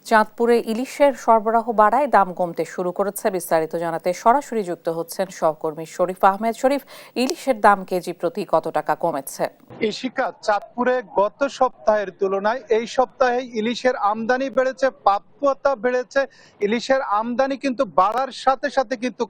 চাঁদপুরে ইলিশের সরবরাহ বাড়ায় দাম কমতে শুরু করেছে। বিস্তারিত জানাতে সরাসরি যুক্ত হচ্ছেন সহকর্মী শরীফ আহমেদ। শরীফ, ইলিশের দাম কেজি প্রতি কত টাকা কমেছে? ইশিকা, চাঁদপুরে গত সপ্তাহের তুলনায় এই সপ্তাহে ইলিশের আমদানি বেড়েছে, প্রাপ্যতা বেড়েছে। ইলিশের আমদানি কিন্তু বাড়ার সাথে সাথে কিন্তু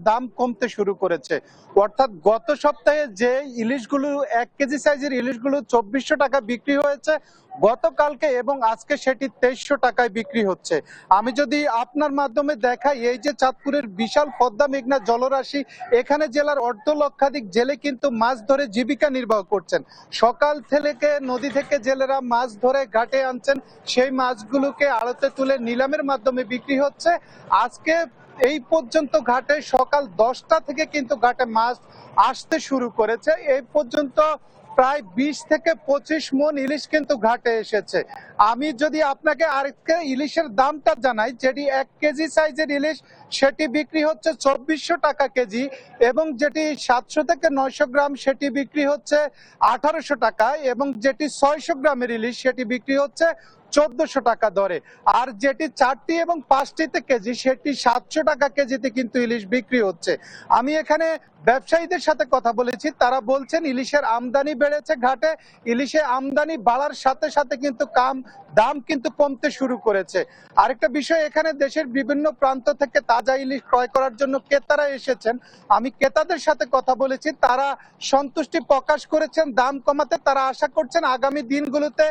দাম কমতে শুরু করেছে। অর্থাৎ গত সপ্তাহে যে ইলিশগুলো 1 কেজি সাইজের ইলিশগুলো 2400 টাকা বিক্রি হয়েছে, গতকালকে এবং আজকে সেটি 2300 টাকায় বিক্রি হচ্ছে। আমি যদি আপনার মাধ্যমে দেখাই, এই যে চাঁদপুরের বিশাল পদ্মা মেঘনা জলরাশি, এখানে জেলার অর্ধ লক্ষাধিক জেলে কিন্তু মাছ ধরে জীবিকা নির্বাহ করছেন। সকাল থেকে নদী থেকে জেলেরা মাছ ধরে ঘাটে আনছেন, সেই মাছগুলোকে আড়তে তুলে নিলামের মাধ্যমে বিক্রি হচ্ছে। আজকে এই পর্যন্ত ঘাটে সকাল 10টা থেকে কিন্তু ঘাটে মাছ আসতে শুরু করেছে। এই পর্যন্ত প্রায় 20 থেকে 25 মন ইলিশ কিন্তু ঘাটে এসেছে। আমি যদি আপনাকে আরেকটা ইলিশের দামটা জানাই, যেটি 1 কেজি সাইজের ইলিশ সেটি বিক্রি হচ্ছে 2400 টাকা কেজি, এবং যেটি 700 থেকে 900 গ্রাম সেটি বিক্রি হচ্ছে 1800 টাকা, এবং যেটি 600 গ্রামের ইলিশ সেটি বিক্রি হচ্ছে 1400 টাকা দরে। আর যেটি 4টি এবং 5টিতে কেজি সেটি 700 টাকা কেজিতে কিন্তু ইলিশ বিক্রি হচ্ছে। আমি এখানে ব্যবসায়ীদের সাথে কথা বলেছি, তারা বলছেন ইলিশের আমদানি বেড়েছে ঘাটে। ইলিশের আমদানি বাড়ার সাথে সাথে কিন্তু দাম কিন্তু কমতে শুরু করেছে। আরেকটা বিষয়, এখানে দেশের বিভিন্ন প্রান্ত থেকে তাজা ইলিশ ক্রয় করার জন্য ক্রেতারা এসেছেন। আমি ক্রেতাদের সাথে কথা বলেছি, তারা সন্তুষ্টি প্রকাশ করেছেন দাম কমাতে। তারা আশা করছেন আগামী দিনগুলোতে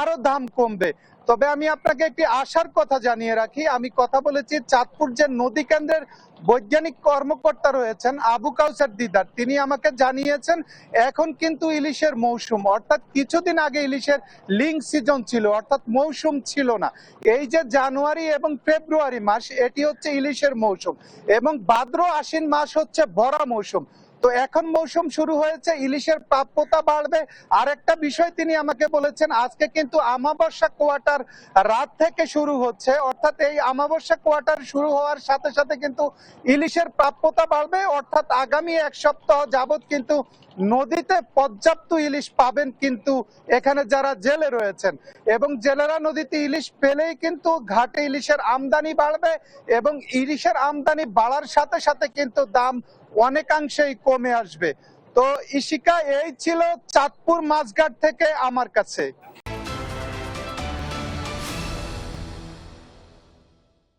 আরো দাম কমবে। তবে আমি আপনাকে একটি আশার কথা জানিয়ে রাখি, আমি কথা বলেছি চাঁদপুর যে নদী কেন্দ্রের বৈজ্ঞানিক কর্মকর্তা রয়েছেন আবু কাউসার দিদার, তিনি আমাকে জানিয়েছেন এখন কিন্তু ইলিশের মৌসুম। অর্থাৎ কিছুদিন আগে ইলিশের লিং সিজন ছিল, অর্থাৎ মৌসুম ছিল না। এই যে জানুয়ারি এবং ফেব্রুয়ারি মাস, এটি হচ্ছে ইলিশের মৌসুম, এবং ভাদ্র আশ্বিন মাস হচ্ছে ভরা মৌসুম। তো এখন মৌসুম শুরু হয়েছে, ইলিশের প্রাপ্যতা বাড়বে। আর একটা বিষয় তিনি আমাকে বলেছেন, আজকে কিন্তু আমাবস্যা কোয়ার্টার রাত থেকে শুরু হচ্ছে, অর্থাৎ এই আমাবস্যা কোয়ার্টার শুরু হওয়ার সাথে সাথে কিন্তু ইলিশের প্রাপ্যতা বাড়বে। অর্থাৎ আগামী 1 সপ্তাহ যাবত কিন্তু নদীতে পর্যাপ্ত ইলিশ পাবেন কিন্তু এখানে যারা জেলে রয়েছেন, এবং জেলেরা নদীতে ইলিশ পেলেই কিন্তু ঘাটে ইলিশের আমদানি বাড়বে, এবং ইলিশের আমদানি বাড়ার সাথে সাথে কিন্তু দাম অনেকাংশেই কমে আসবে। তো ইশিকা, এই ছিল চাঁদপুর মাছঘাট থেকে আমার কাছে।